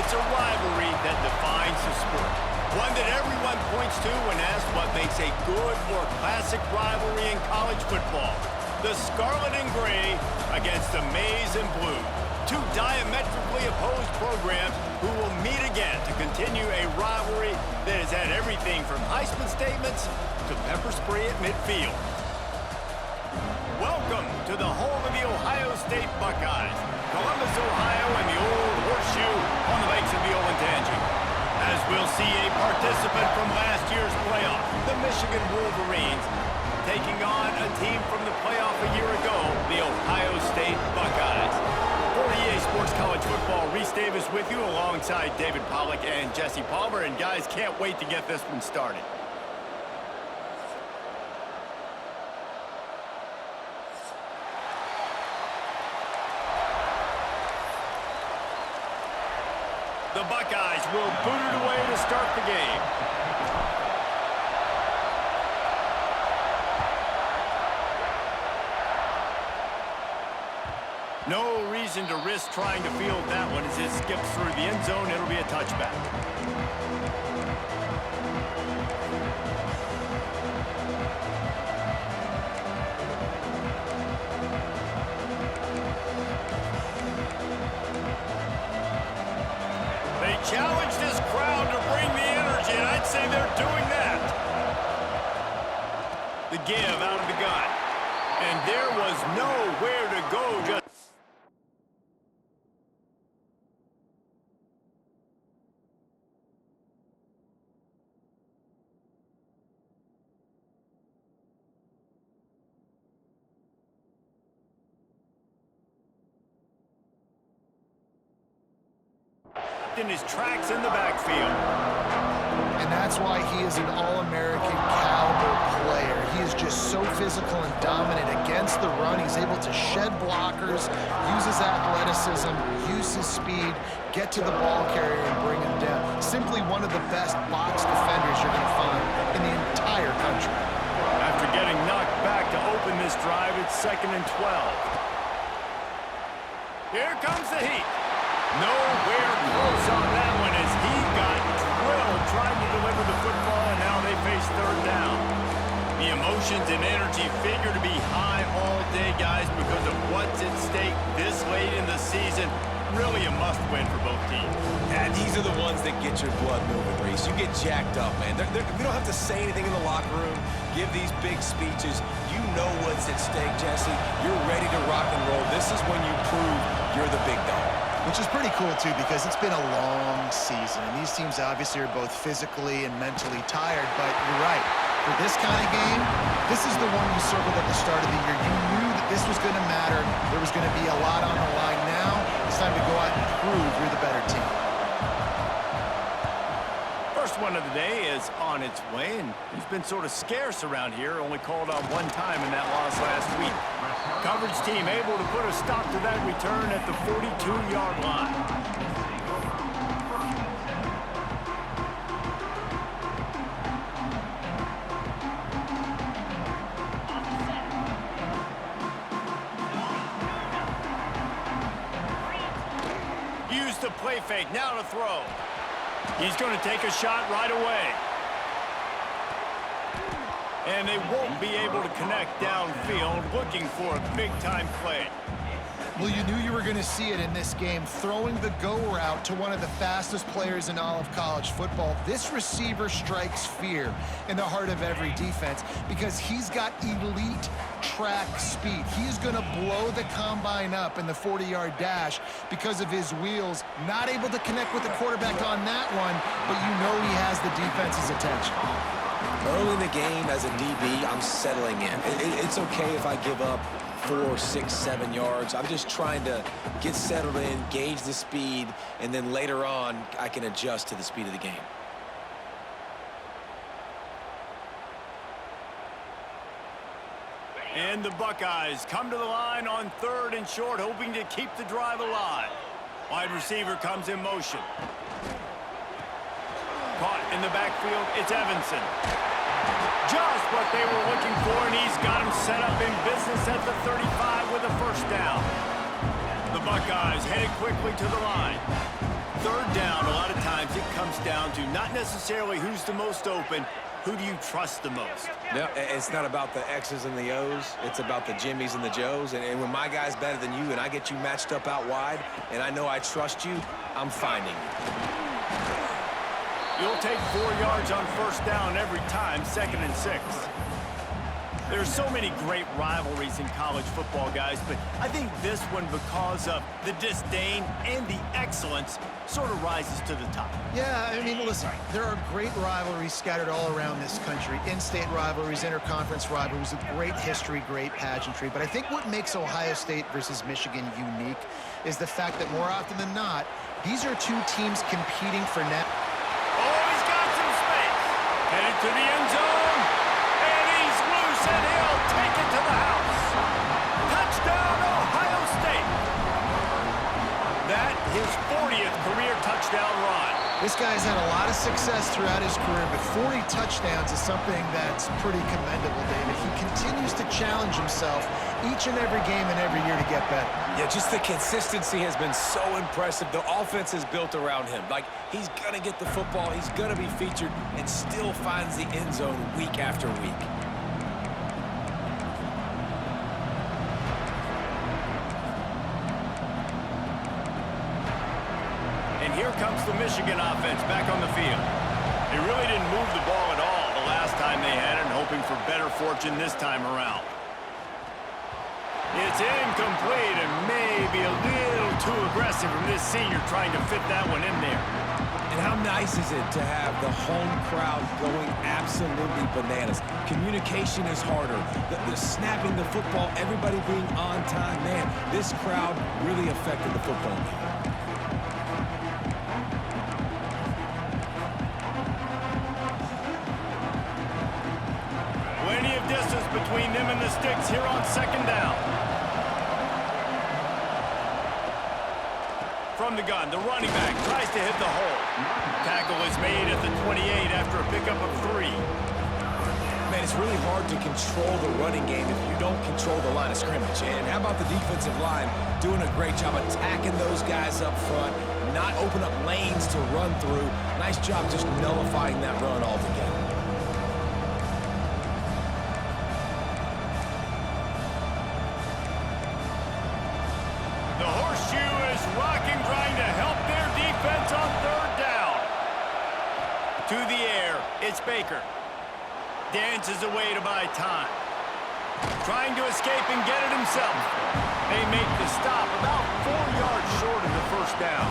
It's a rivalry that defines the sport. One that everyone points to when asked what makes a good or classic rivalry in college football. The Scarlet and Gray against the Maize and Blue. Two diametrically opposed programs who will meet again to continue a rivalry that has had everything from Heisman statements to pepper spray at midfield. Welcome to the home of the Ohio State Buckeyes, Columbus, Ohio, and the Old Horseshoe on the banks of the Olentangy. As we'll see a participant from last year's playoff, the Michigan Wolverines, taking on a team from the playoff a year ago, the Ohio State Buckeyes. For EA Sports College Football, Reese Davis with you alongside David Pollack and Jesse Palmer. And guys, can't wait to get this one started. The Buckeyes will boot it away to start the game. No reason to risk trying to field that one as it skips through the end zone. It'll be a touchback. They challenge this crowd to bring the energy, and I'd say they're doing that. The give out of the gun. And there was nowhere to go. Just in his tracks in the backfield. And that's why he is an All-American caliber player. He is just so physical and dominant against the run. He's able to shed blockers, use his athleticism, use his speed, get to the ball carrier and bring him down. Simply one of the best box defenders you're going to find in the entire country. After getting knocked back to open this drive, it's 2nd and 12. Here comes the heat. Nowhere close on that one as he got drilled trying to deliver the football, and now they face 3rd down. The emotions and energy figure to be high all day, guys, because of what's at stake this late in the season. Really a must-win for both teams. And these are the ones that get your blood moving, Reese. You get jacked up, man. We don't have to say anything in the locker room, give these big speeches. You know what's at stake, Jesse. You're ready to rock and roll. This is when you prove you're the big dog. Which is pretty cool, too, because it's been a long season. And these teams obviously are both physically and mentally tired. But you're right. For this kind of game, this is the one you circled at the start of the year. You knew that this was going to matter. There was going to be a lot on the line. Now it's time to go out and prove you're the better team. First one of the day is on its way, and he's been sort of scarce around here. Only called on one time in that loss last week. Coverage team able to put a stop to that return at the 42-yard line. Use the play fake, now to throw. He's going to take a shot right away. And they won't be able to connect downfield, looking for a big-time play. Well, you knew you were going to see it in this game, throwing the go route to one of the fastest players in all of college football. This receiver strikes fear in the heart of every defense because he's got elite track speed. He's going to blow the combine up in the 40-yard dash because of his wheels. Not able to connect with the quarterback on that one, but you know he has the defense's attention. Early in the game, as a DB, I'm settling in. It's okay if I give up 4, 6, 7 yards. I'm just trying to get settled in, gauge the speed, and then later on, I can adjust to the speed of the game. And the Buckeyes come to the line on 3rd and short, hoping to keep the drive alive. Wide receiver comes in motion. Caught in the backfield, it's Evanson. Just what they were looking for, and he's got him set up in business at the 35 with a 1st down. The Buckeyes headed quickly to the line. Third down, a lot of times it comes down to not necessarily who's the most open, who do you trust the most? No, it's not about the X's and the O's. It's about the Jimmies and the Joes. And when my guy's better than you and I get you matched up out wide and I know I trust you, I'm finding you. You'll take 4 yards on first down every time, 2nd and 6. There's so many great rivalries in college football, guys, but I think this one, because of the disdain and the excellence, sort of rises to the top. Yeah, I mean, listen, there are great rivalries scattered all around this country. In-state rivalries, interconference rivalries with great history, great pageantry. But I think what makes Ohio State versus Michigan unique is the fact that more often than not, these are two teams competing for net. Oh, he's got some space. Headed to the end zone. And he's loose, and he'll take it to the house. Touchdown, Ohio State. That his 40th career touchdown run. This guy's had a lot of success throughout his career, but 40 touchdowns is something that's pretty commendable, David. He continues to challenge himself each and every game and every year to get better. Yeah, just the consistency has been so impressive. The offense is built around him. Like, he's going to get the football, he's going to be featured, and still finds the end zone week after week. And here comes the Michigan offense back on the field. They really didn't move the ball at all the last time they had it, hoping for better fortune this time around. It's incomplete and maybe a little too aggressive from this senior trying to fit that one in there. And how nice is it to have the home crowd going absolutely bananas? Communication is harder. The snapping the football, everybody being on time. Man, this crowd really affected the football game. Plenty of distance between them and the sticks here on 2nd down. From the gun, the running back tries to hit the hole. Tackle is made at the 28 after a pickup of 3. Man, it's really hard to control the running game if you don't control the line of scrimmage. And how about the defensive line doing a great job attacking those guys up front, not open up lanes to run through. Nice job just nullifying that run altogether. The horseshoe is rocking, trying to help their defense on 3rd down. To the air, it's Baker. Dances away to buy time. Trying to escape and get it himself. They make the stop about 4 yards short of the first down.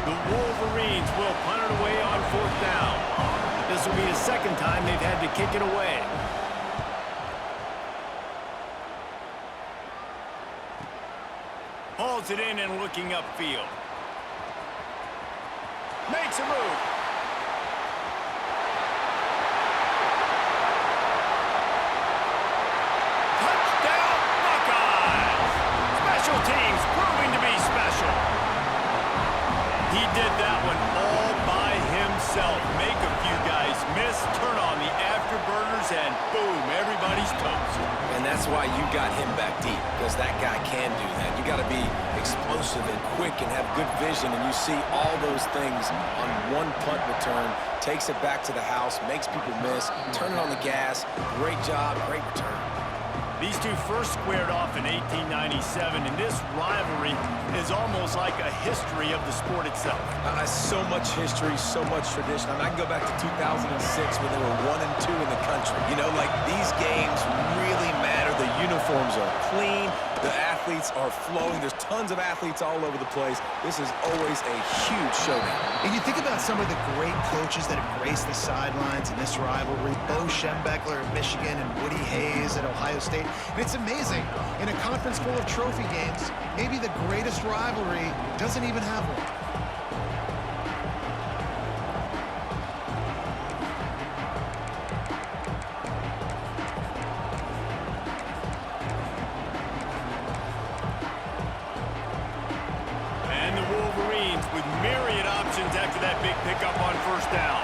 The Wolverines will punt it away on 4th down. This will be the 2nd time they've had to kick it away. Hauls it in and looking upfield. Makes a move. Touchdown, Buckeyes! Special teams proving to be special. He did that one all by himself. Make a few guys miss, turn on the afterburners, and boom, everybody's toast. And that's why you got him back deep, because that guy can do that. You got to be explosive and quick and have good vision, and you see all those things on one punt return, takes it back to the house, makes people miss, turn it on the gas. Great job, great return. These two first squared off in 1897, and this rivalry is almost like a history of the sport itself. So much history, so much tradition. I mean, I can go back to 2006 when they were 1 and 2 in the country. You know, like, these games really matter. The uniforms are clean. The athletes are flowing. There's tons of athletes all over the place. This is always a huge showdown. And you think about some of the great coaches that have graced the sidelines in this rivalry. Bo Schembechler at Michigan and Woody Hayes at Ohio State. And it's amazing. In a conference full of trophy games, maybe the greatest rivalry doesn't even have one. And the Wolverines with myriad options after that big pickup on 1st down.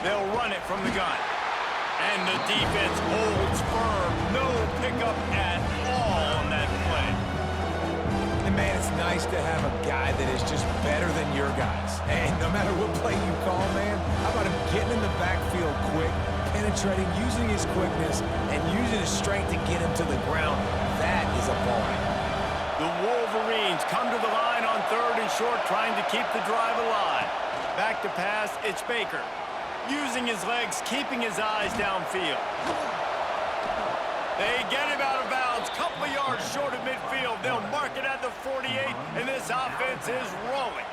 They'll run it from the gun. And the defense holds firm. No pickup at all on that play. And man, it's nice to have a guy that is just better than your guys. And no matter what play you call, man, how about him getting in the backfield quick, penetrating, using his quickness, and using his strength to get him to the ground. That is a ball. The Wolverines come to the line on 3rd and short, trying to keep the drive alive. Back to pass, it's Baker. Using his legs, keeping his eyes downfield. They get him out of bounds, couple of yards short of midfield. They'll mark it at the 48, and this offense is rolling.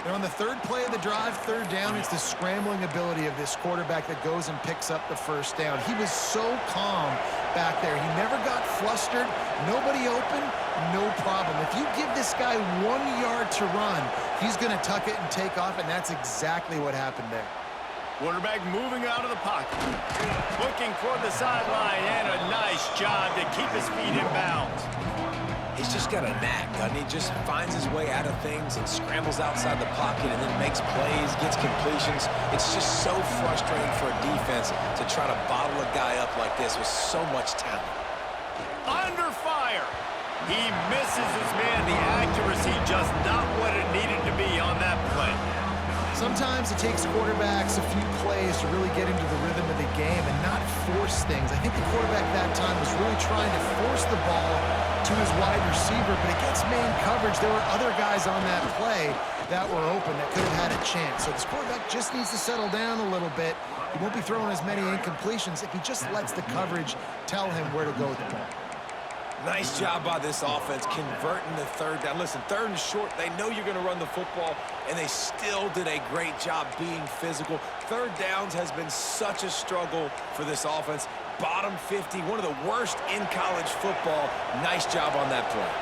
And on the 3rd play of the drive, 3rd down, it's the scrambling ability of this quarterback that goes and picks up the 1st down. He was so calm back there. He never got flustered. Nobody open, no problem. If you give this guy 1 yard to run, he's going to tuck it and take off, and that's exactly what happened there. Quarterback moving out of the pocket. Looking for the sideline, and a nice job to keep his feet in bounds. He's just got a knack, doesn't he? Just finds his way out of things and scrambles outside the pocket and then makes plays, gets completions. It's just so frustrating for a defense to try to bottle a guy up like this with so much talent. Under fire. He misses his man. The accuracy just not what it needed to be on that play. Sometimes it takes quarterbacks a few plays to really get into the rhythm of the game and not force things. I think the quarterback that time was really trying to force the ball to his wide receiver, but against man coverage, there were other guys on that play that were open that could have had a chance. So this quarterback just needs to settle down a little bit. He won't be throwing as many incompletions if he just lets the coverage tell him where to go with the ball. Nice job by this offense converting the 3rd down. Listen, 3rd and short, they know you're going to run the football, and they still did a great job being physical. 3rd downs has been such a struggle for this offense. Bottom 50, one of the worst in college football. Nice job on that play.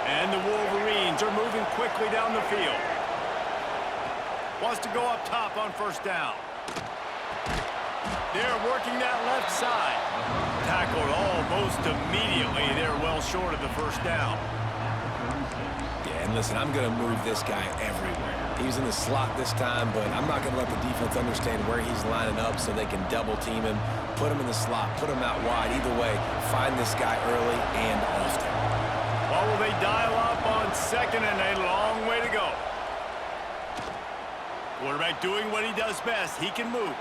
And the Wolverines are moving quickly down the field. Wants to go up top on 1st down. They're working that left side. Tackled almost immediately. They're well short of the 1st down. Yeah, and listen, I'm going to move this guy everywhere. He's in the slot this time, but I'm not going to let the defense understand where he's lining up so they can double team him, put him in the slot, put him out wide. Either way, find this guy early and often. Well, will they dial up on 2nd and a long way to go? Quarterback doing what he does best. He can move.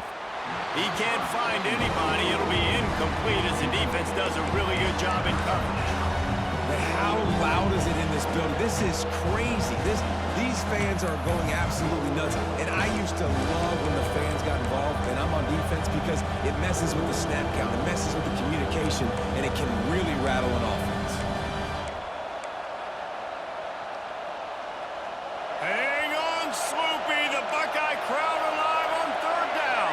He can't find anybody. It'll be incomplete as the defense does a really good job in coverage. But how loud is it in this building? This is crazy. These fans are going absolutely nuts. And I used to love when the fans got involved and I'm on defense because it messes with the snap count, it messes with the communication, and it can really rattle an offense. Hang on, Sloopy. The Buckeye crowd alive on 3rd down.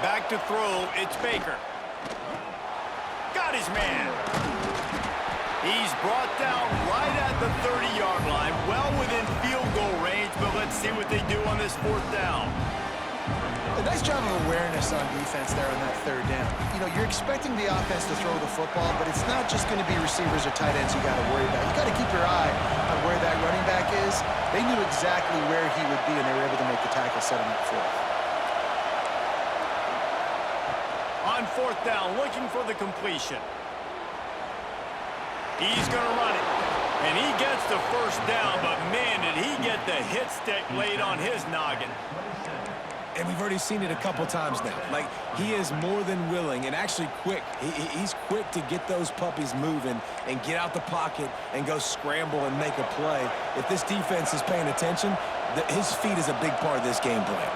Back to throw, it's Baker. Got his man. He's brought down right at the 30-yard line, well within field goal range, but let's see what they do on this 4th down. A nice job of awareness on defense there on that 3rd down. You know, you're expecting the offense to throw the football, but it's not just going to be receivers or tight ends you got to worry about. You got to keep your eye on where that running back is. They knew exactly where he would be, and they were able to make the tackle setting up for him. On 4th down, looking for the completion. He's going to run it. And he gets the 1st down, but man, did he get the hit stick laid on his noggin. And we've already seen it a couple times now. Like, he is more than willing and actually quick. He's quick to get those puppies moving and get out the pocket and go scramble and make a play. If this defense is paying attention, his feet is a big part of this game plan.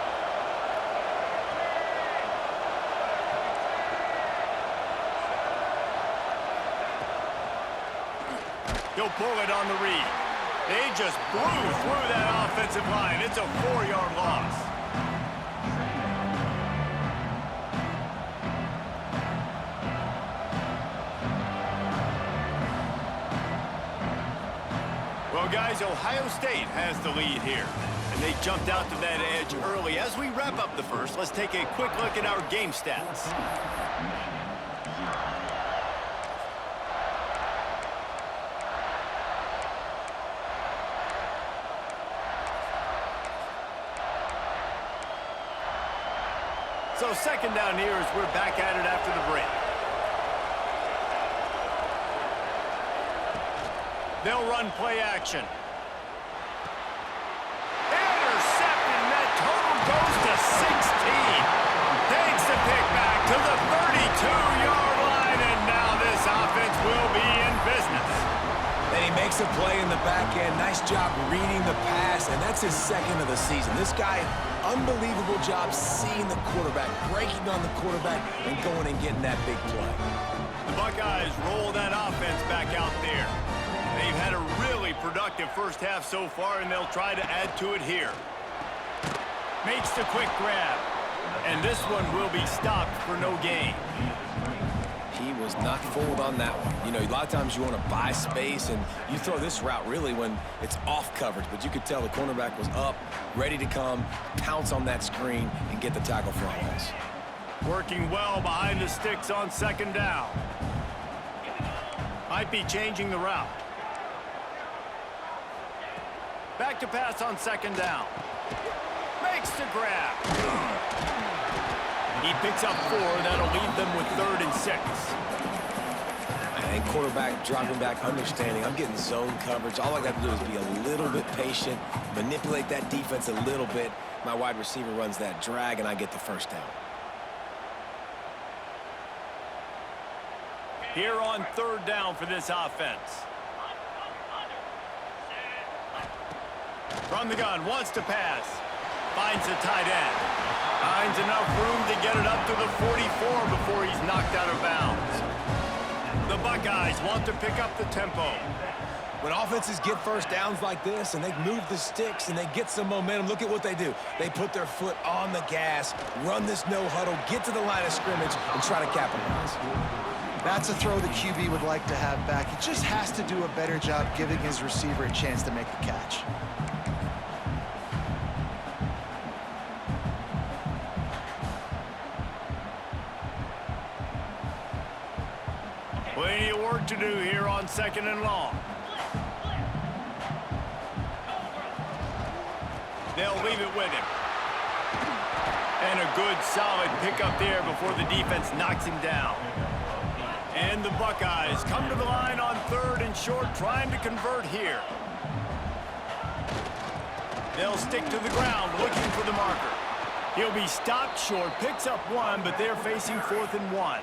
He'll pull it on the read. They just blew through that offensive line. It's a 4-yard loss. Well, guys, Ohio State has the lead here. And they jumped out to that edge early. As we wrap up the first, let's take a quick look at our game stats. So second down here as we're back at it after the break. They'll run play action. Intercepted, and that total goes to 16. Takes the pick back to the 32-yard line, and now this offense will be in business. And he makes a play in the back end. Nice job reading the pass, and that's his second of the season. This guy, unbelievable job seeing the quarterback, breaking on the quarterback, and going and getting that big play. The Buckeyes roll that offense back out there. They've had a really productive first half so far, and they'll try to add to it here. Makes the quick grab, and this one will be stopped for no gain. He was not fooled on that one. You know, a lot of times you want to buy space, and you throw this route really when it's off coverage, but you could tell the cornerback was up, ready to come, pounce on that screen, and get the tackle for offense. Working well behind the sticks on second down. Might be changing the route. Back to pass on second down. Makes the grab. He picks up 4. That'll leave them with 3rd and 6. And quarterback dropping back, understanding I'm getting zone coverage. All I got to do is be a little bit patient, manipulate that defense a little bit. My wide receiver runs that drag, and I get the first down. Here on 3rd down for this offense. From the gun, wants to pass. Finds the tight end. Finds enough room to get it up to the 44 before he's knocked out of bounds. The Buckeyes want to pick up the tempo. When offenses get first downs like this and they move the sticks and they get some momentum, look at what they do. They put their foot on the gas, run this no huddle, get to the line of scrimmage, and try to capitalize. That's a throw the QB would like to have back. He just has to do a better job giving his receiver a chance to make the catch. Plenty of work to do here on 2nd and long. They'll leave it with him. And a good solid pickup there before the defense knocks him down. And the Buckeyes come to the line on 3rd and short, trying to convert here. They'll stick to the ground, looking for the marker. He'll be stopped short, picks up 1, but they're facing 4th and 1.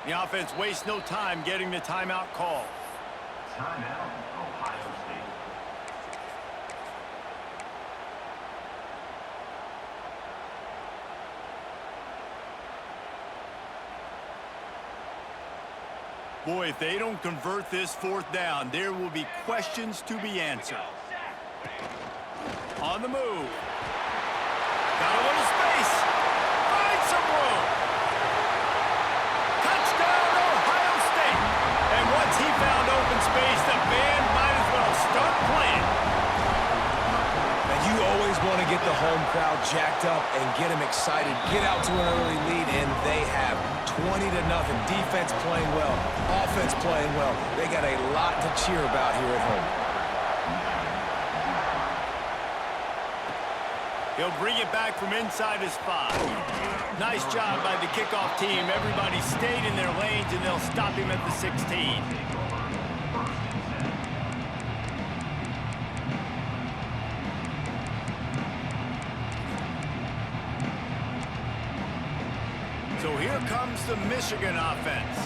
The offense wastes no time getting the timeout call. Timeout, Ohio State. Boy, if they don't convert this 4th down, there will be questions to be answered. On the move. Got a little space. Finds some room. Touchdown, Ohio State. And once he found open space, the band might as well start playing. And you always want to get the home crowd jacked up and get them excited, get out to an early lead, and they have 20-0. Defense playing well, offense playing well. They got a lot to cheer about here at home. He'll bring it back from inside his 5. Nice job by the kickoff team. Everybody stayed in their lanes, and they'll stop him at the 16. So here comes the Michigan offense.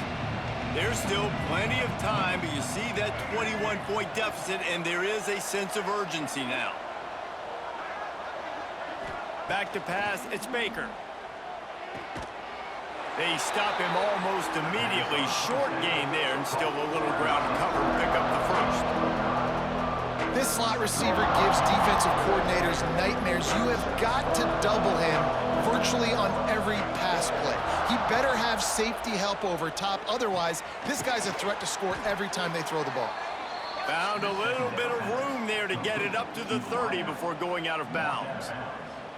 There's still plenty of time, but you see that 21-point deficit, and there is a sense of urgency now. Back to pass, it's Baker. They stop him almost immediately. Short gain there, and still a little ground to cover to pick up the 1st. This slot receiver gives defensive coordinators nightmares. You have got to double him virtually on every pass play. He better have safety help over top. Otherwise, this guy's a threat to score every time they throw the ball. Found a little bit of room there to get it up to the 30 before going out of bounds.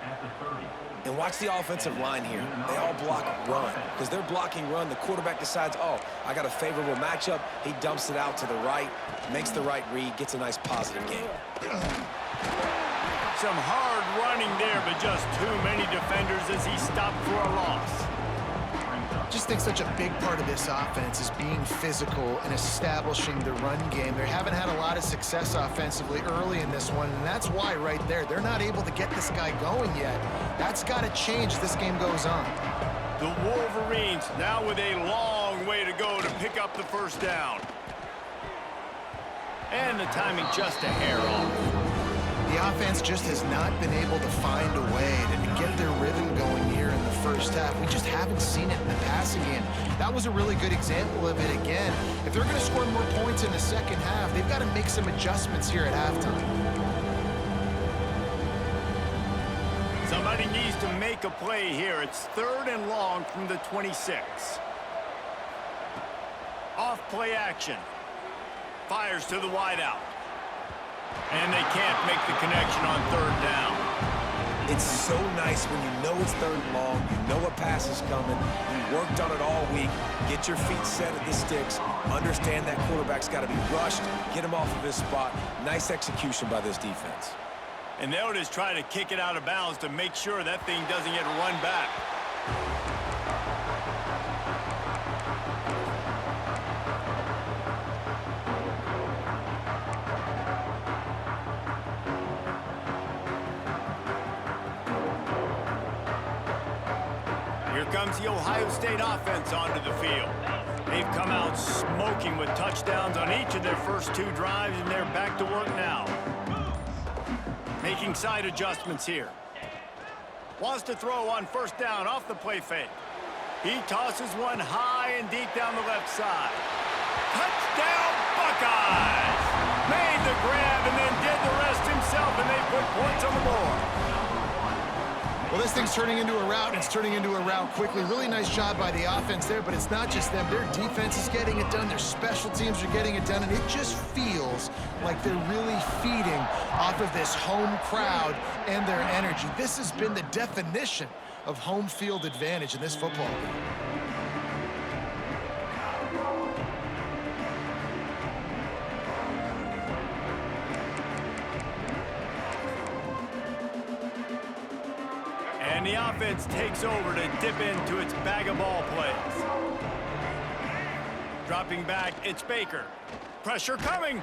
At the 30. And watch the offensive line here. They all block run. Because they're blocking run, the quarterback decides, oh, I got a favorable matchup. He dumps it out to the right, makes the right read, gets a nice positive game. Some hard running there, but just too many defenders as he stopped for a loss. Just think such a big part of this offense is being physical and establishing the run game. They haven't had a lot of success offensively early in this one, and that's why right there, they're not able to get this guy going yet. That's got to change as this game goes on. The Wolverines now with a long way to go to pick up the first down. And the timing just a hair off. The offense just has not been able to find a way to get their rhythm going here in the first half. We just haven't seen it in the passing game. That was a really good example of it again. If they're going to score more points in the second half, they've got to make some adjustments here at halftime. Somebody needs to make a play here. It's 3rd and long from the 26. Off play action. Fires to the wideout. And they can't make the connection on 3rd down. It's so nice when you know it's 3rd and long, you know a pass is coming, you worked on it all week, get your feet set at the sticks, understand that quarterback's got to be rushed, get him off of his spot. Nice execution by this defense. And they'll just try to kick it out of bounds to make sure that thing doesn't get run back. Here comes the Ohio State offense onto the field. They've come out smoking with touchdowns on each of their first 2 drives, and they're back to work now. Making side adjustments here. Wants to throw on 1st down off the play fake. He tosses one high and deep down the left side. Touchdown, Buckeyes! Made the grab and then did the rest himself, and they put points on the board. Well, this thing's turning into a route, and it's turning into a route quickly. Really nice job by the offense there, but it's not just them. Their defense is getting it done. Their special teams are getting it done, and it just feels like they're really feeding off of this home crowd and their energy. This has been the definition of home field advantage in this football game. And the offense takes over to dip into its bag of ball plays. Dropping back, it's Baker. Pressure coming.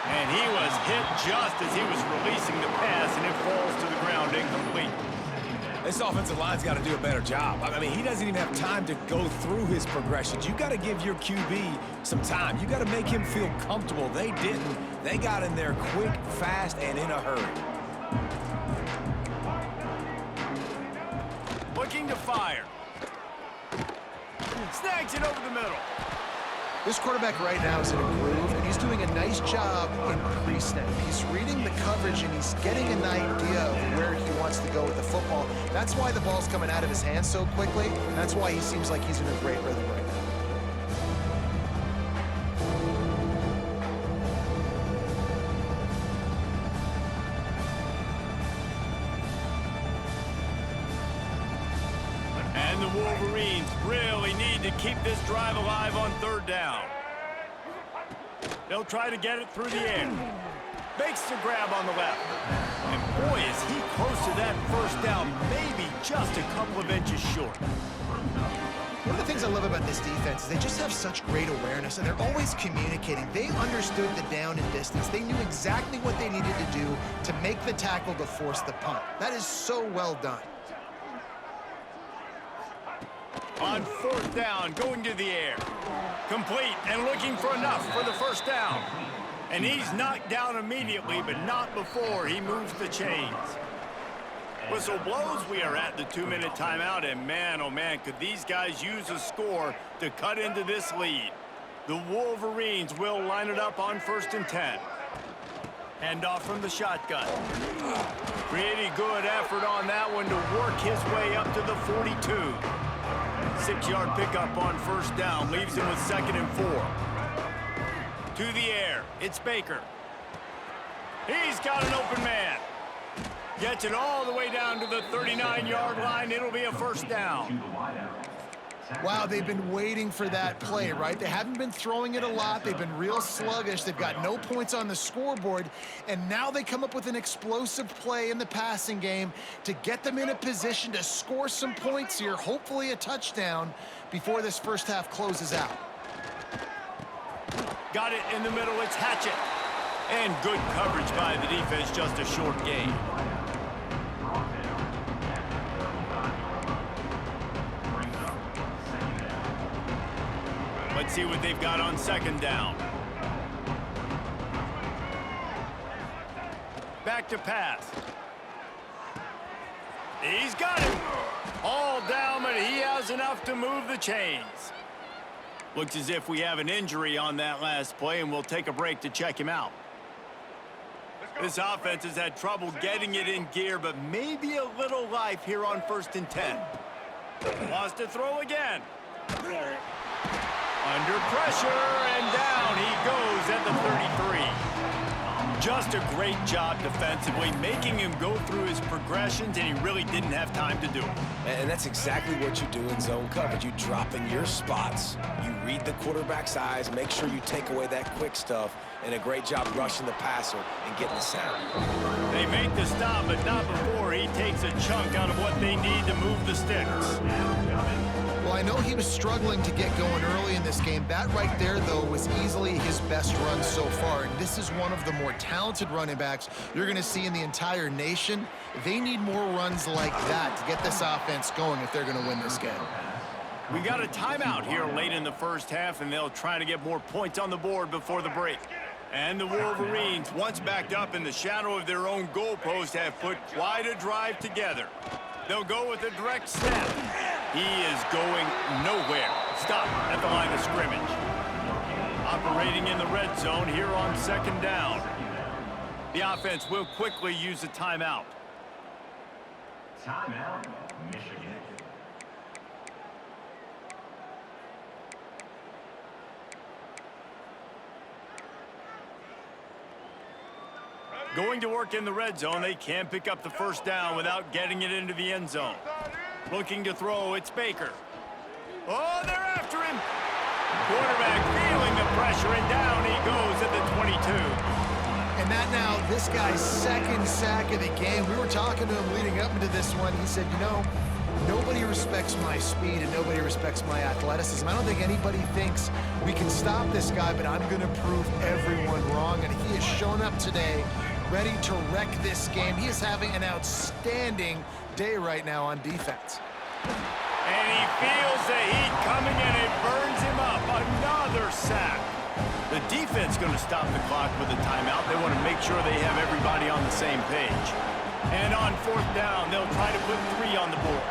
And he was hit just as he was releasing the pass, and it falls to the ground incomplete. This offensive line's got to do a better job. I mean, he doesn't even have time to go through his progressions. You got to give your QB some time. You got to make him feel comfortable. They didn't. They got in there quick, fast, and in a hurry. Looking to fire. Snags it over the middle. This quarterback right now is in a groove, and he's doing a nice job in pre-snap. He's reading the coverage, and he's getting an idea of where he wants to go with the football. That's why the ball's coming out of his hands so quickly, and that's why he seems like he's in a great rhythm right now. And the Wolverines really need to keep this drive alive on 3rd down. They'll try to get it through the air. Makes the grab on the left. And boy, is he close to that 1st down, maybe just a couple of inches short. One of the things I love about this defense is they just have such great awareness, and they're always communicating. They understood the down and distance. They knew exactly what they needed to do to make the tackle to force the punt. That is so well done. On 4th down, going to the air. Complete and looking for enough for the 1st down. And he's knocked down immediately, but not before he moves the chains. Whistle blows, we are at the 2-minute timeout, and man, oh man, could these guys use a score to cut into this lead. The Wolverines will line it up on 1st and 10. Hand off from the shotgun. Pretty good effort on that one to work his way up to the 42. 6-yard pickup on 1st down, leaves him with 2nd and 4. To the air, it's Baker. He's got an open man. Gets it all the way down to the 39-yard line. It'll be a first down. Wow, they've been waiting for that play, right? They haven't been throwing it a lot. They've been real sluggish. They've got no points on the scoreboard. And now they come up with an explosive play in the passing game to get them in a position to score some points here, hopefully a touchdown, before this first half closes out. Got it in the middle. It's Hatchett. And good coverage by the defense, just a short gain. Let's see what they've got on second down. Back to pass. He's got it. All down, but he has enough to move the chains. Looks as if we have an injury on that last play, and we'll take a break to check him out. This offense has had trouble getting it in gear, but maybe a little life here on 1st and 10. Wants to throw again. Under pressure, and down he goes at the 33. Just a great job defensively, making him go through his progressions, and he really didn't have time to do it. And that's exactly what you do in zone coverage. You drop in your spots, you read the quarterback's eyes, make sure you take away that quick stuff, and a great job rushing the passer and getting the sack. They make the stop, but not before he takes a chunk out of what they need to move the sticks. Well, I know he was struggling to get going early in this game. That right there, though, was easily his best run so far. And this is one of the more talented running backs you're going to see in the entire nation. They need more runs like that to get this offense going if they're going to win this game. We got a timeout here late in the first half, and they'll try to get more points on the board before the break. And the Wolverines, once backed up in the shadow of their own goalpost, have put quite a drive together. They'll go with a direct snap. He is going nowhere. Stop at the line of scrimmage. Operating in the red zone here on second down. The offense will quickly use a timeout. Timeout, Michigan. Going to work in the red zone, they can't pick up the first down without getting it into the end zone. Looking to throw, it's Baker. Oh, they're after him. Quarterback feeling the pressure, and down he goes at the 22. And that now, this guy's second sack of the game. We were talking to him leading up into this one. He said, you know, nobody respects my speed and nobody respects my athleticism. I don't think anybody thinks we can stop this guy, but I'm going to prove everyone wrong. And he has shown up today ready to wreck this game. He is having an outstanding day right now on defense. And he feels the heat coming, and it burns him up. Another sack. The defense going to stop the clock with a timeout. They want to make sure they have everybody on the same page. And on fourth down, they'll try to put 3 on the board.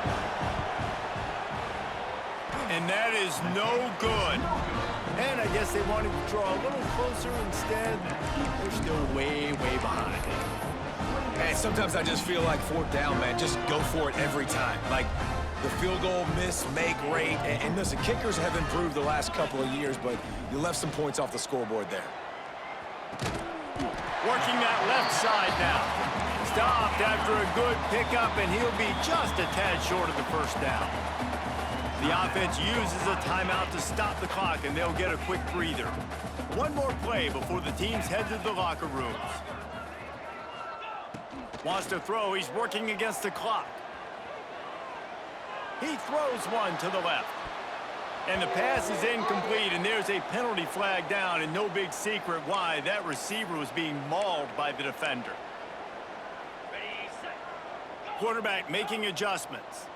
And that is no good. And I guess they wanted to draw a little closer. Instead, they're still way, way behind. Hey, sometimes I just feel like fourth down, man. Just go for it every time. Like the field goal, miss, make, rate. And listen, kickers have improved the last couple of years, but you left some points off the scoreboard there. Working that left side now. Stopped after a good pickup, and he'll be just a tad short of the first down. The offense uses a timeout to stop the clock, and they'll get a quick breather. One more play before the teams head to the locker rooms. Wants to throw. He's working against the clock. He throws one to the left. And the pass is incomplete, and there's a penalty flag down, and no big secret why. That receiver was being mauled by the defender. Quarterback making adjustments.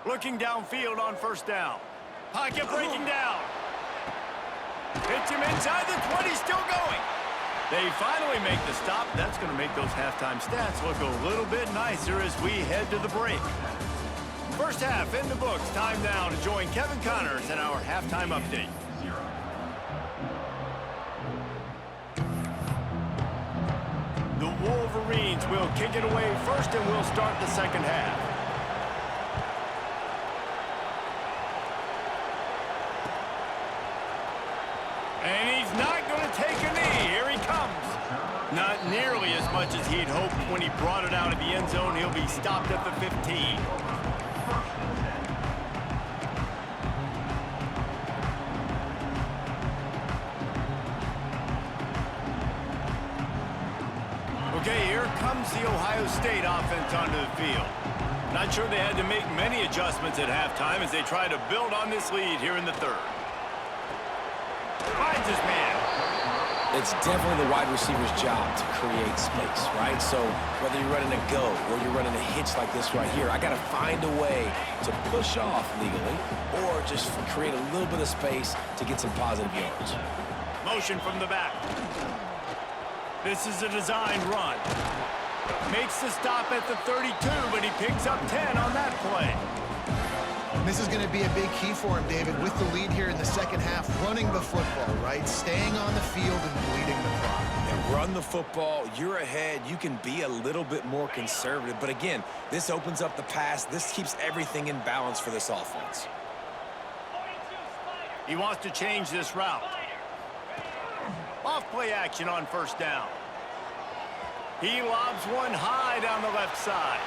Looking downfield on first down. Pocket breaking down. Hits him inside the 20, still going. They finally make the stop. That's going to make those halftime stats look a little bit nicer as we head to the break. First half in the books. Time now to join Kevin Connors in our halftime update. The Wolverines will kick it away first, and we'll start the second half. And he's not going to take a knee. Here he comes. Not nearly as much as he'd hoped when he brought it out of the end zone. He'll be stopped at the 15. Okay, here comes the Ohio State offense onto the field. Not sure they had to make many adjustments at halftime as they try to build on this lead here in the third. Finds his man. It's definitely the wide receiver's job to create space, right? So whether you're running a go or you're running a hitch like this right here, I got to find a way to push off legally or just create a little bit of space to get some positive yards. Motion from the back. This is a designed run. Makes the stop at the 32, but he picks up 10 on that play. This is going to be a big key for him, David, with the lead here in the second half, running the football, right? Staying on the field and bleeding the clock. And run the football, you're ahead, you can be a little bit more conservative. But again, this opens up the pass. This keeps everything in balance for this offense. He wants to change this route. Off play action on first down. He lobs one high down the left side.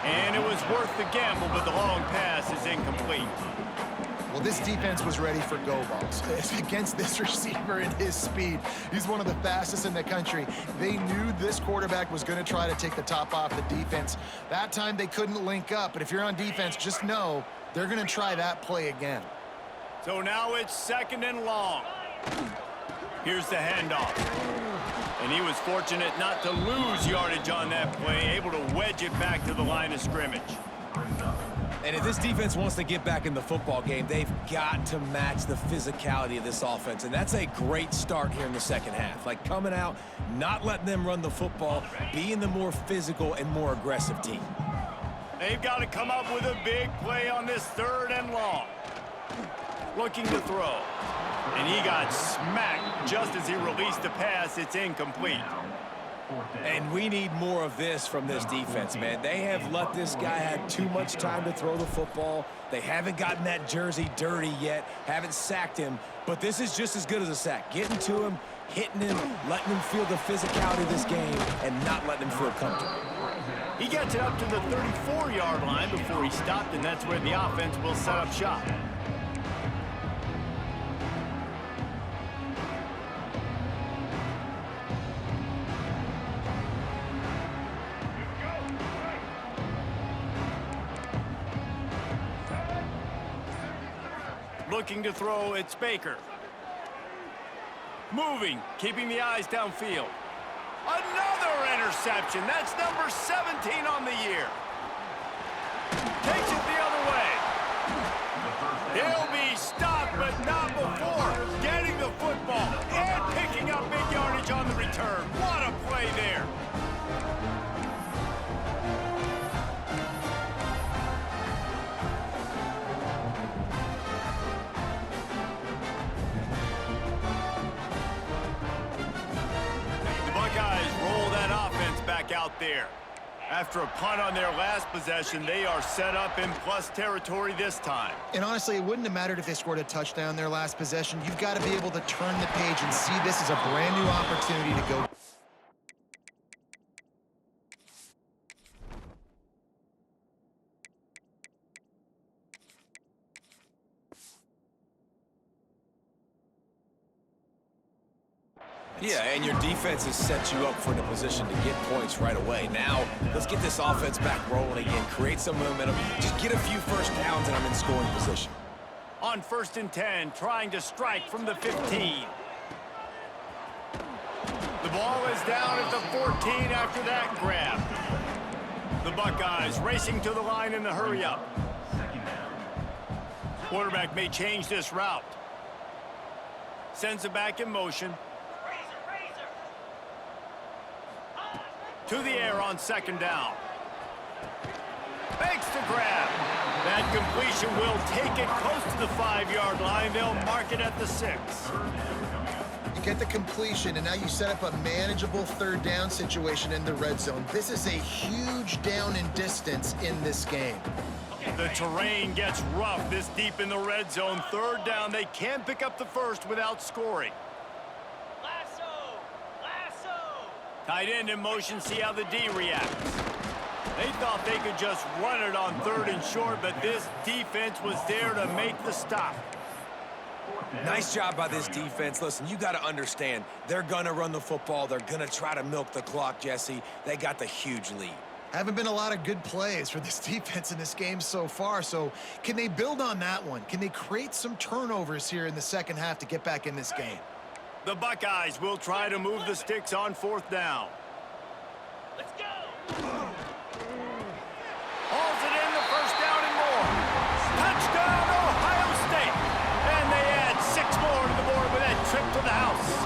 And it was worth the gamble, but the long pass is incomplete. Well, this defense was ready for go balls. Against this receiver and his speed, he's one of the fastest in the country. They knew this quarterback was going to try to take the top off the defense. That time they couldn't link up, but if you're on defense, just know they're going to try that play again. So now it's second and long. Here's the handoff. And he was fortunate not to lose yardage on that play, able to wedge it back to the line of scrimmage. And if this defense wants to get back in the football game, they've got to match the physicality of this offense. And that's a great start here in the second half. Like coming out, not letting them run the football, being the more physical and more aggressive team. They've got to come up with a big play on this third and long. Looking to throw. And he got smacked just as he released the pass. It's incomplete. And we need more of this from this defense, man. They have let this guy have too much time to throw the football. They haven't gotten that jersey dirty yet, haven't sacked him. But this is just as good as a sack. Getting to him, hitting him, letting him feel the physicality of this game, and not letting him feel comfortable. He gets it up to the 34-yard line before he stopped, and that's where the offense will set up shop. Looking to throw, it's Baker. Moving, keeping the eyes downfield. Another interception. That's number 17 on the year. Takes it the other way. He'll be stopped, but not before getting the football and picking up big yardage on the return. What a play there. Out there. After a punt on their last possession, they are set up in plus territory this time. And honestly, it wouldn't have mattered if they scored a touchdown their last possession. You've got to be able to turn the page and see this as a brand new opportunity to go. Yeah, and your defense has set you up for the position to get points right away. Now, let's get this offense back rolling again, create some momentum, just get a few first downs, and I'm in scoring position. On 1st and 10, trying to strike from the 15. The ball is down at the 14 after that grab. The Buckeyes racing to the line in the hurry-up. Quarterback may change this route. Sends it back in motion. To the air on 2nd down. Fakes to grab. That completion will take it close to the 5-yard line. They'll mark it at the 6. get the completion, and now you set up a manageable third down situation in the red zone. This is a huge down in distance in this game. The terrain gets rough this deep in the red zone. Third down, they can't pick up the first without scoring. Lasso! Lasso! Tight end in motion, see how the D reacts. They thought they could just run it on third and short, but this defense was there to make the stop. Nice job by this defense. Listen, you got to understand, they're going to run the football. They're going to try to milk the clock, Jesse. They got the huge lead. Haven't been a lot of good plays for this defense in this game so far, so can they build on that one? Can they create some turnovers here in the second half to get back in this game? The Buckeyes will try to move the sticks on fourth down. Let's go! Hauls it in, the first down and more. Touchdown, Ohio State! And they add 6 more to the board with that trip to the house.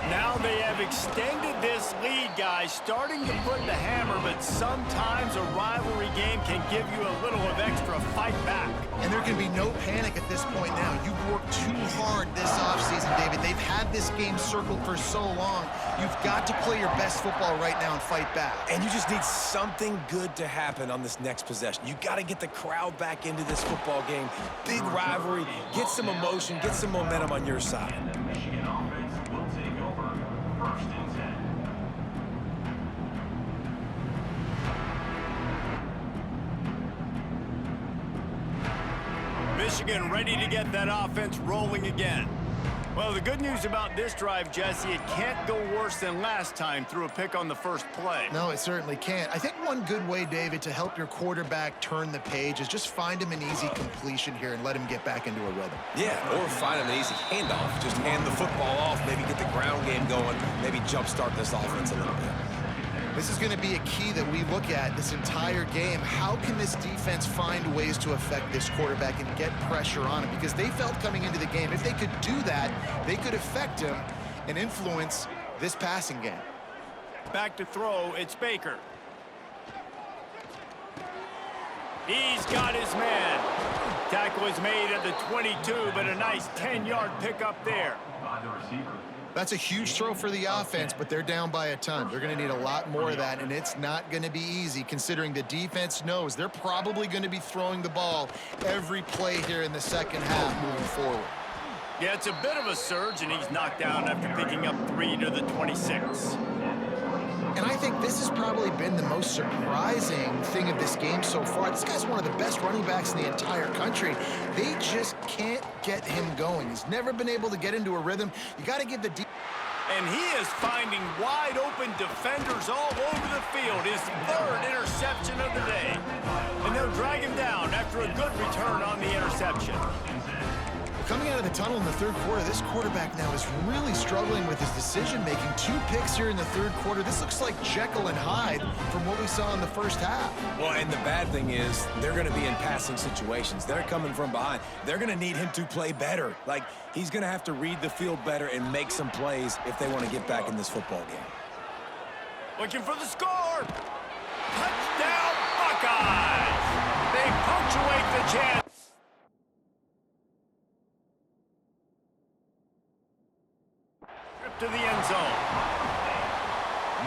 Now they have extended this lead, guys, starting to put the hammer, but sometimes a rivalry game can give you a little of extra fight back. And there can be no panic at this point now. You've worked too hard this offseason, David. They've had this game circled for so long. You've got to play your best football right now and fight back. And you just need something good to happen on this next possession. You got to get the crowd back into this football game. Big rivalry. Get some emotion. Get some momentum on your side. And the Michigan offense will take over. First and 10. Michigan ready to get that offense rolling again. Well, the good news about this drive, Jesse, it can't go worse than last time through a pick on the first play. No, it certainly can't. I think one good way, David, to help your quarterback turn the page is just find him an easy completion here and let him get back into a rhythm. Yeah, or find him an easy handoff. Just hand the football off, maybe get the ground game going, maybe jumpstart this offense a little bit. This is going to be a key that we look at this entire game. How can this defense find ways to affect this quarterback and get pressure on him? Because they felt coming into the game, if they could do that, they could affect him and influence this passing game. Back to throw, it's Baker. He's got his man. Tackle is made at the 22, but a nice 10-yard pickup there. By the receiver. That's a huge throw for the offense, but they're down by a ton. They're going to need a lot more of that, and it's not going to be easy considering the defense knows they're probably going to be throwing the ball every play here in the second half moving forward. Yeah, it's a bit of a surge, and he's knocked down after picking up 3 to the 26. And I think this has probably been the most surprising thing of this game so far. This guy's one of the best running backs in the entire country. They just can't get him going. He's never been able to get into a rhythm. You got to give the And he is finding wide-open defenders all over the field. His 3rd interception of the day. And they'll drag him down after a good return on the interception. Coming out of the tunnel in the third quarter, this quarterback now is really struggling with his decision-making. 2 picks here in the third quarter. This looks like Jekyll and Hyde from what we saw in the first half. Well, and the bad thing is they're going to be in passing situations. They're coming from behind. They're going to need him to play better. Like, he's going to have to read the field better and make some plays if they want to get back in this football game. Looking for the score. Touchdown, Buckeyes! They punctuate the chance. To the end zone.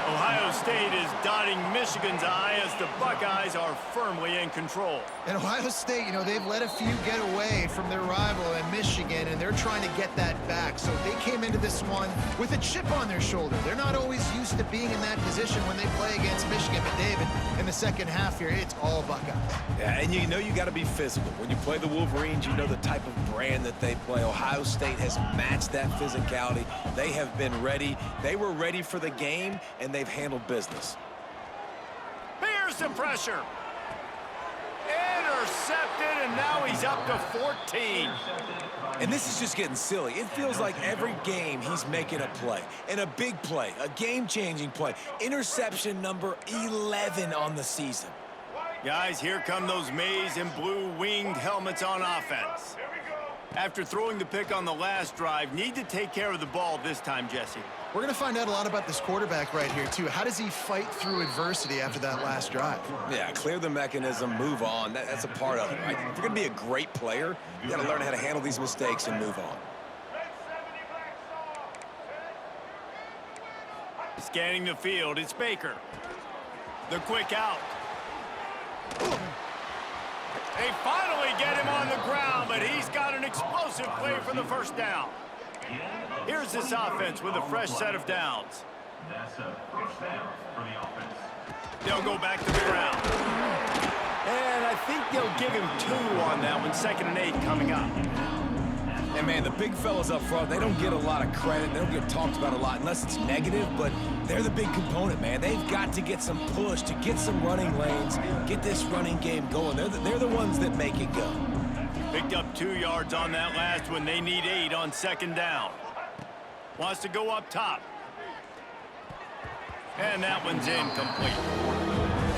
Ohio State is dotting Michigan's eye as the Buckeyes are firmly in control. And Ohio State, you know, they've let a few get away from their rival in Michigan, and they're trying to get that back. So they came into this one with a chip on their shoulder. They're not always used to being in that position when they play against Michigan. But, David, in the second half here, it's all Buckeyes. Yeah, and you know you got to be physical. When you play the Wolverines, you know the type of brand that they play. Ohio State has matched that physicality. They have been ready. They were ready for the game, and they've handled business. Here's the pressure. Intercepted, and now he's up to 14. And this is just getting silly. It feels like every game he's making a play, and a big play, a game-changing play. Interception number 11 on the season. Guys, here come those maize and blue winged helmets on offense. After throwing the pick on the last drive, need to take care of the ball this time, Jesse. We're going to find out a lot about this quarterback right here, too. How does he fight through adversity after that last drive? Yeah, clear the mechanism, move on. That's a part of it, right? If you're going to be a great player, you got to learn how to handle these mistakes and move on. Scanning the field, it's Baker. The quick out. They finally get him on the ground, but he's got an explosive play for the first down. Here's this offense with a fresh set of downs. That's a first down for the offense. They'll go back to the ground. And I think they'll give him 2 on that one, 2nd and 8 coming up. And, man, the big fellas up front, they don't get a lot of credit. They don't get talked about a lot unless it's negative, but they're the big component, man. They've got to get some push, to get some running lanes, get this running game going. They're the ones that make it go. Picked up 2 yards on that last one. They need 8 on 2nd down. Wants to go up top. And that one's incomplete.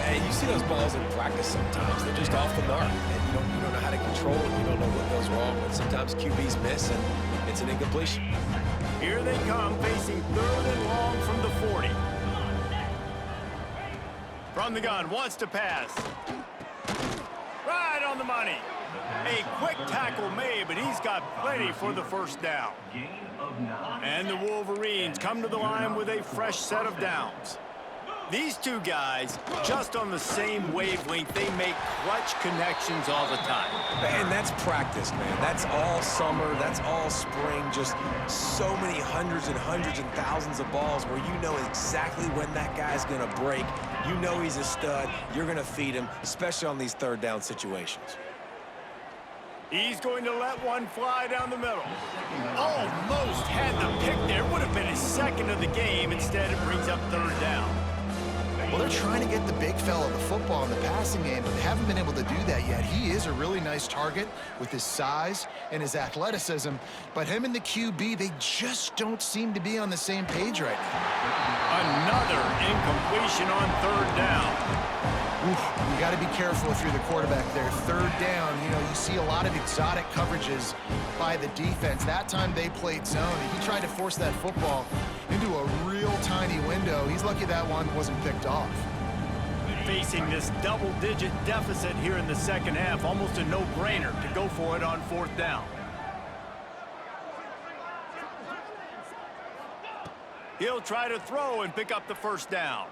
Hey, you see those balls in practice sometimes. They're just off the mark. And you don't know how to control it. You don't know what goes wrong. But sometimes QBs miss, and it's an incompletion. Here they come, facing 3rd and long from the 40. From the gun, wants to pass. Right on the money. A quick tackle made, but he's got plenty for the first down. Gain of 9. And the Wolverines come to the line with a fresh set of downs. These 2 guys, just on the same wavelength, they make clutch connections all the time. And that's practice, man. That's all summer. That's all spring. Just so many hundreds and thousands of balls where you know exactly when that guy's going to break. You know he's a stud. You're going to feed him, especially on these 3rd down situations. He's going to let one fly down the middle. Almost had the pick there. Would have been his 2nd of the game. Instead, it brings up 3rd down. Well, they're trying to get the big fella the football in the passing game, but they haven't been able to do that yet. He is a really nice target with his size and his athleticism, but him and the QB, they just don't seem to be on the same page right now. Another incompletion on 3rd down. Oof, you got to be careful if you're the quarterback there. 3rd down, you know, you see a lot of exotic coverages by the defense. That time they played zone, and he tried to force that football into a real tiny window. He's lucky that one wasn't picked off. Facing this double-digit deficit here in the 2nd half, almost a no-brainer to go for it on 4th down. He'll try to throw and pick up the first down.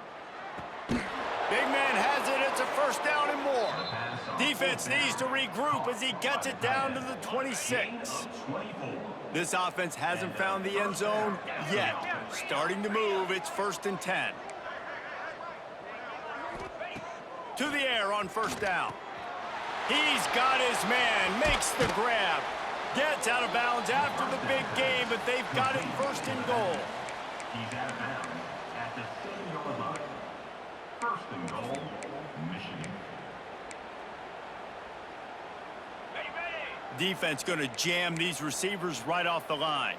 Big man has it. It's a first down and more. Defense needs to regroup as he gets it down to the 26. This offense hasn't found the end zone yet. Starting to move. It's 1st and 10. To the air on 1st down. He's got his man. Makes the grab. Gets out of bounds after the big game, but they've got it 1st and goal. He's out of bounds at the 7-yard line. 1st and goal, Michigan. Defense going to jam these receivers right off the line.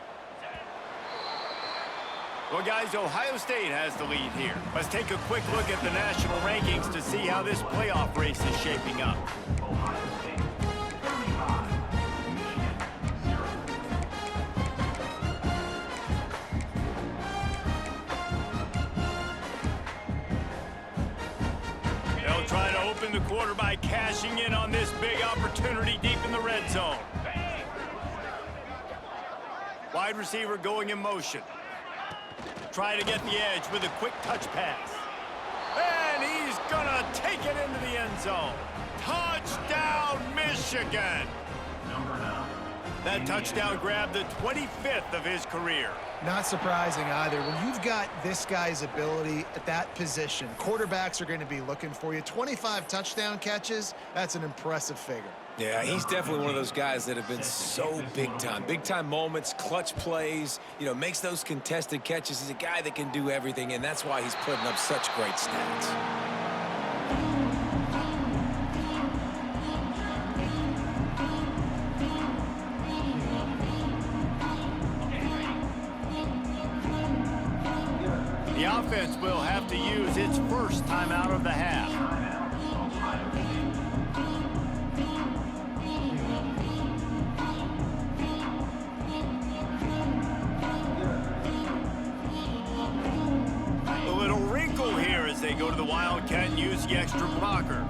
Well, guys, Ohio State has the lead here. Let's take a quick look at the national rankings to see how this playoff race is shaping up. Ohio State, 35. Michigan, 0. They'll try to open the quarter by cashing in on this big opportunity deep in the red zone. Wide receiver going in motion. Try to get the edge with a quick touch pass. And he's gonna take it into the end zone. Touchdown, Michigan! Number 9. That touchdown grabbed the 25th of his career. Not surprising either. When you've got this guy's ability at that position, quarterbacks are going to be looking for you. 25 touchdown catches, that's an impressive figure. Yeah, he's definitely one of those guys that have been so big time. Big time moments, clutch plays, you know, makes those contested catches. He's a guy that can do everything, and that's why he's putting up such great stats. The offense will have to use its first timeout of the half. A little wrinkle here as they go to the Wildcat and use the extra blocker.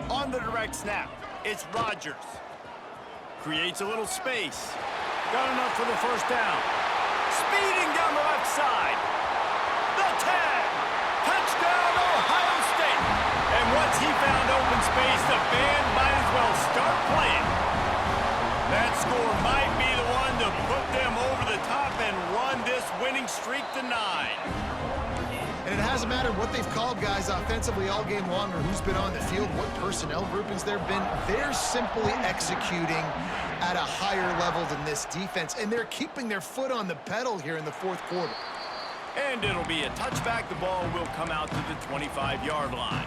On the direct snap, it's Rodgers. Creates a little space. Got enough for the first down. Speeding down the left side. tag. Touchdown, Ohio State. And once he found open space, the band might as well start playing. That score might be the one to put them over the top and run this winning streak to 9. And it hasn't mattered what they've called guys offensively all game long or who's been on the field, what personnel groupings there have been. They're simply executing at a higher level than this defense, and they're keeping their foot on the pedal here in the fourth quarter. And it'll be a touchback. The ball will come out to the 25-yard line.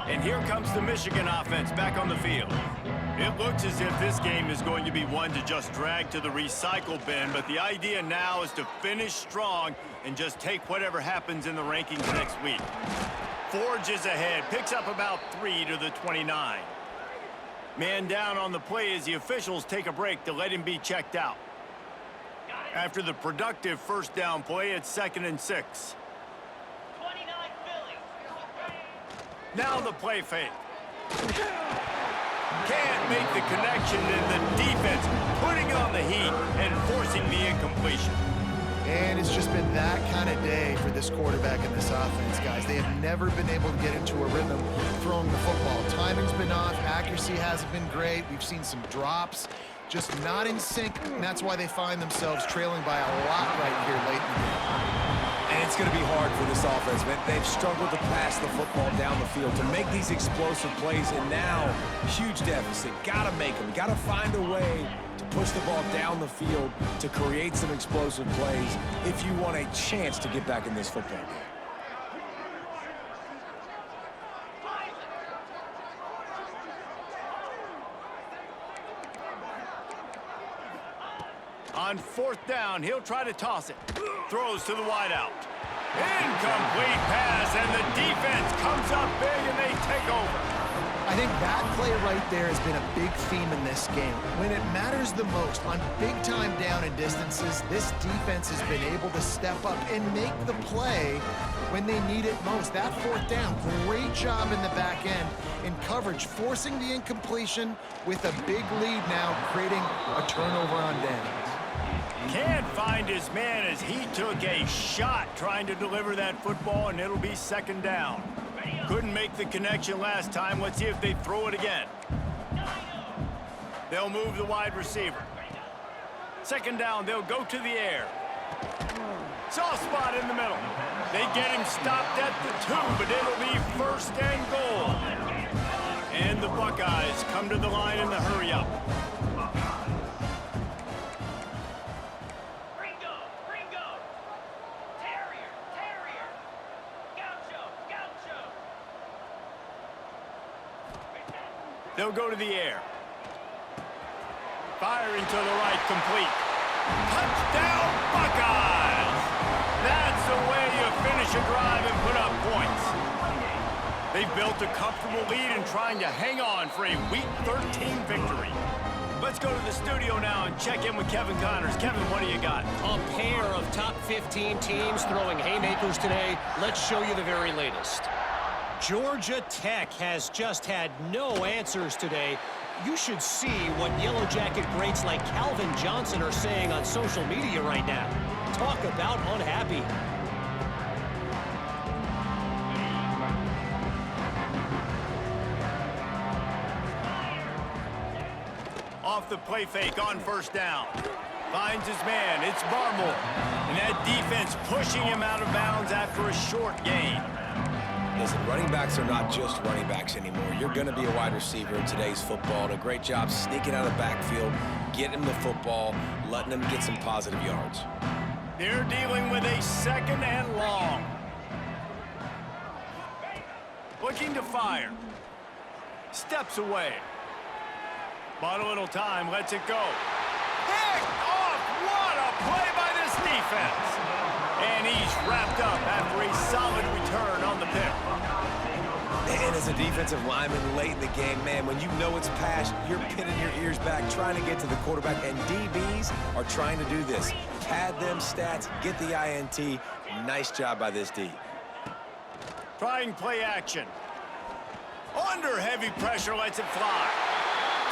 And here comes the Michigan offense back on the field. It looks as if this game is going to be one to just drag to the recycle bin, but the idea now is to finish strong and just take whatever happens in the rankings next week. Forge is ahead, picks up about 3 to the 29. Man down on the play as the officials take a break to let him be checked out. After the productive first down play, it's 2nd and 6. 29 Philly. Now the play fake. Can't make the connection, and the defense putting on the heat and forcing the incompletion. And it's just been that kind of day for this quarterback and this offense, guys. They have never been able to get into a rhythm throwing the football. Timing's been off. Accuracy hasn't been great. We've seen some drops, just not in sync, and that's why they find themselves trailing by a lot right here late in the game. And it's going to be hard for this offense, man. They've struggled to pass the football down the field, to make these explosive plays, and now, huge deficit. Got to make them. Got to find a way to push the ball down the field to create some explosive plays if you want a chance to get back in this football game. On 4th down, he'll try to toss it. Throws to the wideout. Incomplete pass, and the defense comes up big, and they take over. I think that play right there has been a big theme in this game. When it matters the most, on big-time down and distances, this defense has been able to step up and make the play when they need it most. That 4th down, great job in the back end in coverage, forcing the incompletion with a big lead now, creating a turnover on downs. Can't find his man as he took a shot trying to deliver that football, and it'll be 2nd down. Couldn't make the connection last time. Let's see if they throw it again. They'll move the wide receiver. 2nd down, they'll go to the air. Soft spot in the middle. They get him stopped at the 2, but it'll be 1st and goal. And the Buckeyes come to the line in the hurry-up. They'll go to the air. Firing to the right, complete. Touchdown, Buckeyes! That's the way you finish a drive and put up points. They've built a comfortable lead and trying to hang on for a Week 13 victory. Let's go to the studio now and check in with Kevin Connors. Kevin, what do you got? A pair of top 15 teams throwing haymakers today. Let's show you the very latest. Georgia Tech has just had no answers today. You should see what Yellow Jacket greats like Calvin Johnson are saying on social media right now. Talk about unhappy. Off the play fake on 1st down. Finds his man. It's Barmore. And that defense pushing him out of bounds after a short gain. Listen, running backs are not just running backs anymore. You're going to be a wide receiver in today's football. And a great job sneaking out of the backfield, getting him the football, letting him get some positive yards. They're dealing with a 2nd and long. Looking to fire. Steps away. Bought a little time, lets it go. Picked off! What a play by this defense! And he's wrapped up after a solid return on the pick. And as a defensive lineman late in the game, man, when you know it's past, you're pinning your ears back, trying to get to the quarterback, and DBs are trying to do this. Pad them stats, get the INT. Nice job by this D. Trying play action. Under heavy pressure, lets it fly.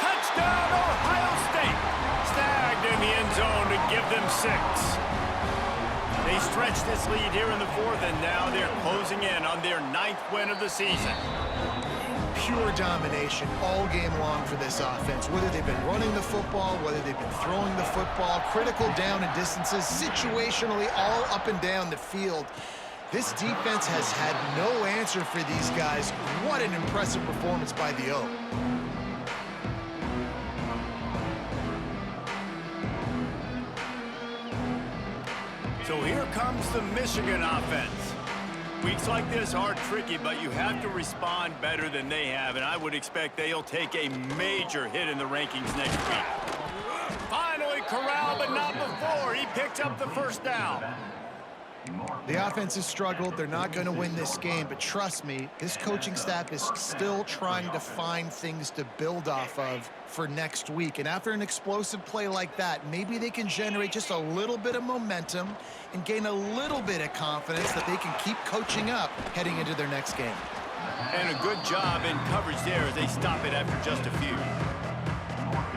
Touchdown, Ohio State. Snagged in the end zone to give them 6. They stretch this lead here in the 4th, and now they're closing in on their 9th win of the season. Pure domination all game long for this offense. Whether they've been running the football, whether they've been throwing the football, critical down and distances, situationally all up and down the field. This defense has had no answer for these guys. What an impressive performance by the O. So here comes the Michigan offense. Weeks like this are tricky, but you have to respond better than they have, and I would expect they'll take a major hit in the rankings next week. Finally corralled, but not before. He picks up the first down. The offense has struggled. They're not going to win this game, but trust me, this coaching staff is still trying to find things to build off of for next week. And after an explosive play like that, maybe they can generate just a little bit of momentum and gain a little bit of confidence that they can keep coaching up heading into their next game. And a good job in coverage there as they stop it after just a few.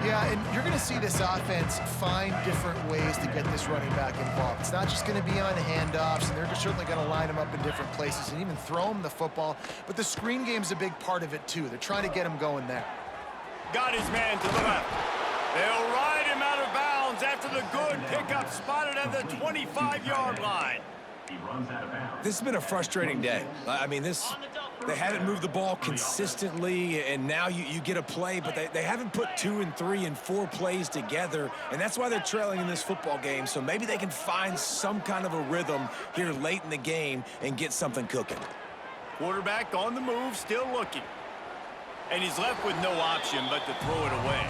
Yeah, and you're going to see this offense find different ways to get this running back involved. It's not just going to be on handoffs, and they're certainly going to line him up in different places and even throw him the football. But the screen game's a big part of it, too. They're trying to get him going there. Got his man to the left. They'll ride him out of bounds after the good pickup spotted at the 25-yard line. This has been a frustrating day. I mean, they haven't moved the ball consistently, and now you get a play, but they haven't put 2 and 3 and 4 plays together, and that's why they're trailing in this football game. So maybe they can find some kind of a rhythm here late in the game and get something cooking. Quarterback on the move, still looking. And he's left with no option but to throw it away.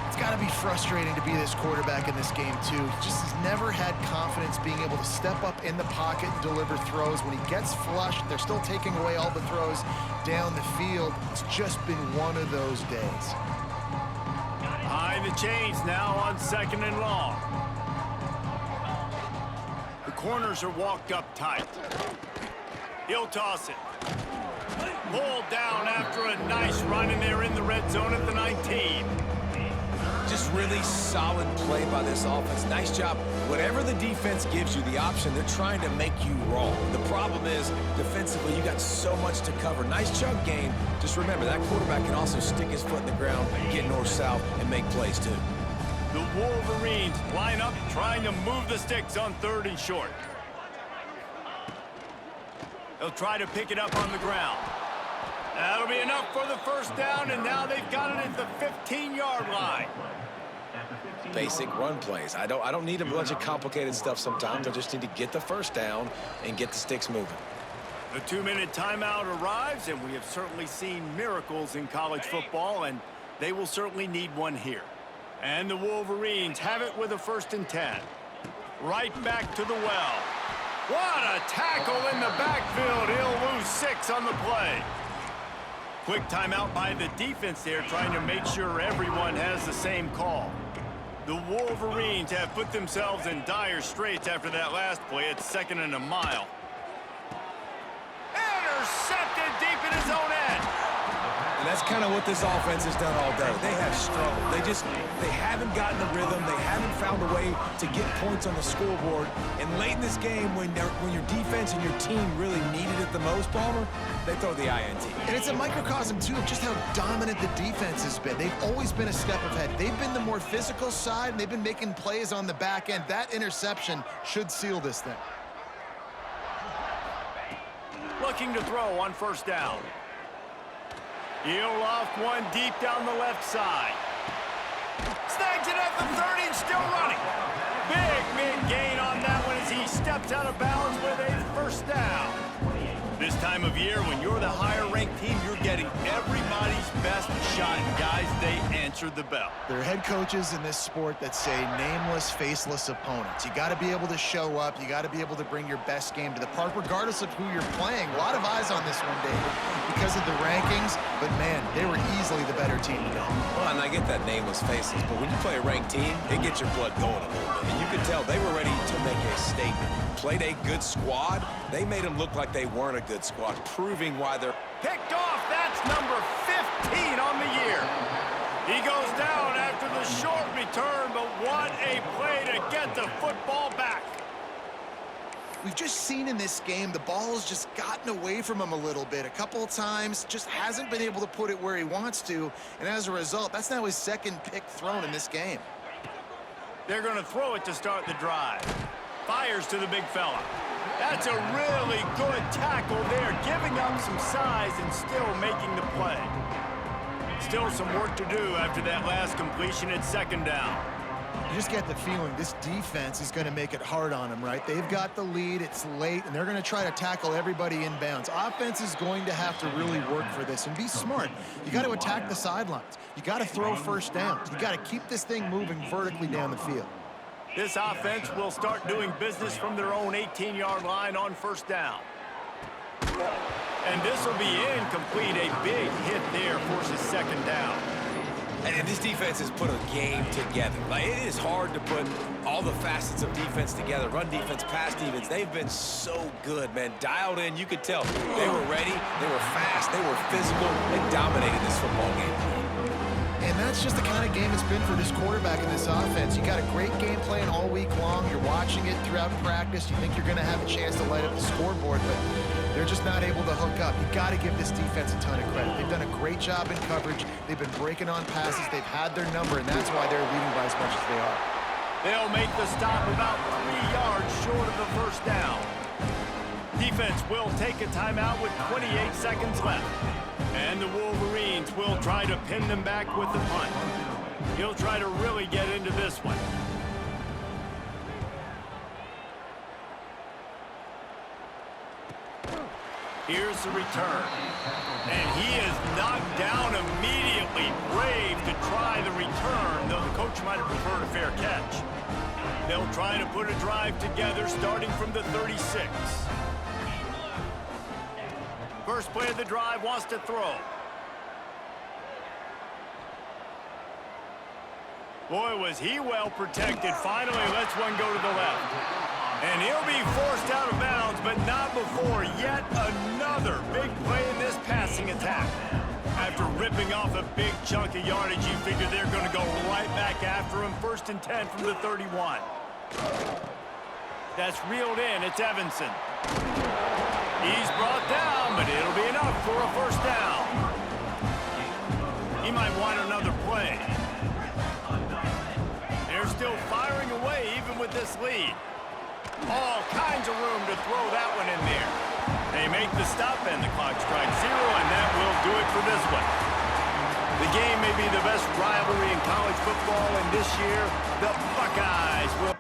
It's got to be frustrating to be this quarterback in this game, too. He just has never had confidence being able to step up in the pocket and deliver throws. When he gets flushed, they're still taking away all the throws down the field. It's just been one of those days. Behind the chains now on 2nd and long. The corners are walked up tight. He'll toss it. Pulled down after a nice run, and they're in the red zone at the 19. Just really solid play by this offense. Nice job. Whatever the defense gives you the option, they're trying to make you wrong. The problem is, defensively, you got so much to cover. Nice chunk game. Just remember, that quarterback can also stick his foot in the ground, get north-south, and make plays, too. The Wolverines line up, trying to move the sticks on 3rd and short. They'll try to pick it up on the ground. That'll be enough for the first down, and now they've got it at the 15-yard line. Basic run plays. I don't need a bunch of complicated stuff sometimes. I just need to get the first down and get the sticks moving. The 2-minute timeout arrives, and we have certainly seen miracles in college football, and they will certainly need one here. And the Wolverines have it with a 1st and 10. Right back to the well. What a tackle in the backfield. He'll lose 6 on the play. Quick timeout by the defense there, trying to make sure everyone has the same call. The Wolverines have put themselves in dire straits after that last play. It's 2nd and a mile. Intercepted deep in his own end. And that's kind of what this offense has done all day. They have struggled. They haven't gotten the rhythm. They haven't found a way to get points on the scoreboard. And late in this game, when your defense and your team really needed it the most, Palmer, they throw the INT. And it's a microcosm, too, of just how dominant the defense has been. They've always been a step ahead. They've been the more physical side, and they've been making plays on the back end. That interception should seal this thing. Looking to throw on 1st down. He'll loft one deep down the left side. Snags it at the 30 and still running. Big gain on that one as he steps out of bounds with a 1st down. This time of year, when you're the higher-ranked team, you're getting everybody's best shot. And guys, they answered the bell. There are head coaches in this sport that say nameless, faceless opponents. You got to be able to show up. You got to be able to bring your best game to the park, regardless of who you're playing. A lot of eyes on this one, David, because of the rankings. But, man, they were easily the better team today. Well, and I get that nameless faceless, but when you play a ranked team, it gets your blood going a little bit. And you could tell they were ready to make a statement. Played a good squad. They made them look like they weren't a good squad, proving why they're Picked off. That's number 15 on the year. He goes down after the short return, but what a play to get the football back. We've just seen in this game the ball has just gotten away from him a little bit. A couple of times, just hasn't been able to put it where he wants to, and as a result, that's now his second pick thrown in this game. They're going to throw it to start the drive. Fires to the big fella. That's a really good tackle there, giving up some size and still making the play. Still some work to do after that last completion at second down. You just get the feeling this defense is going to make it hard on them, right? They've got the lead, it's late, and they're going to try to tackle everybody inbounds. Offense is going to have to really work for this and be smart. You got to attack the sidelines. You got to throw first downs. You got to keep this thing moving vertically down the field. This offense will start doing business from their own 18-yard line on first down. And this will be incomplete. A big hit there forces second down. And this defense has put a game together. Like, it is hard to put all the facets of defense together. Run defense, pass defense. They've been so good, man. Dialed in, you could tell. They were ready, they were fast, they were physical. They dominated this football game. And that's just the kind of game it's been for this quarterback in this offense. You got a great game plan all week long. You're watching it throughout practice. You think you're going to have a chance to light up the scoreboard, but they're just not able to hook up. You got to give this defense a ton of credit. They've done a great job in coverage. They've been breaking on passes. They've had their number, and that's why they're leading by as much as they are. They'll make the stop about 3 yards short of the first down. Defense will take a timeout with 28 seconds left. And the Wolverines will try to pin them back with the punt. He'll try to really get into this one. Here's the return. And he is knocked down immediately. Brave to try the return, though the coach might have preferred a fair catch. They'll try to put a drive together starting from the 36. First play of the drive wants to throw. Boy, was he well protected. Finally lets one go to the left. And he'll be forced out of bounds, but not before yet another big play in this passing attack. After ripping off a big chunk of yardage, you figure they're going to go right back after him. 1st and 10 from the 31. That's reeled in. It's Evanson. He's brought down, but it'll be enough for a first down. He might want another play. They're still firing away even with this lead. All kinds of room to throw that one in there. They make the stop and the clock strikes 0, and that will do it for this one. The game may be the best rivalry in college football, and this year, the Buckeyes will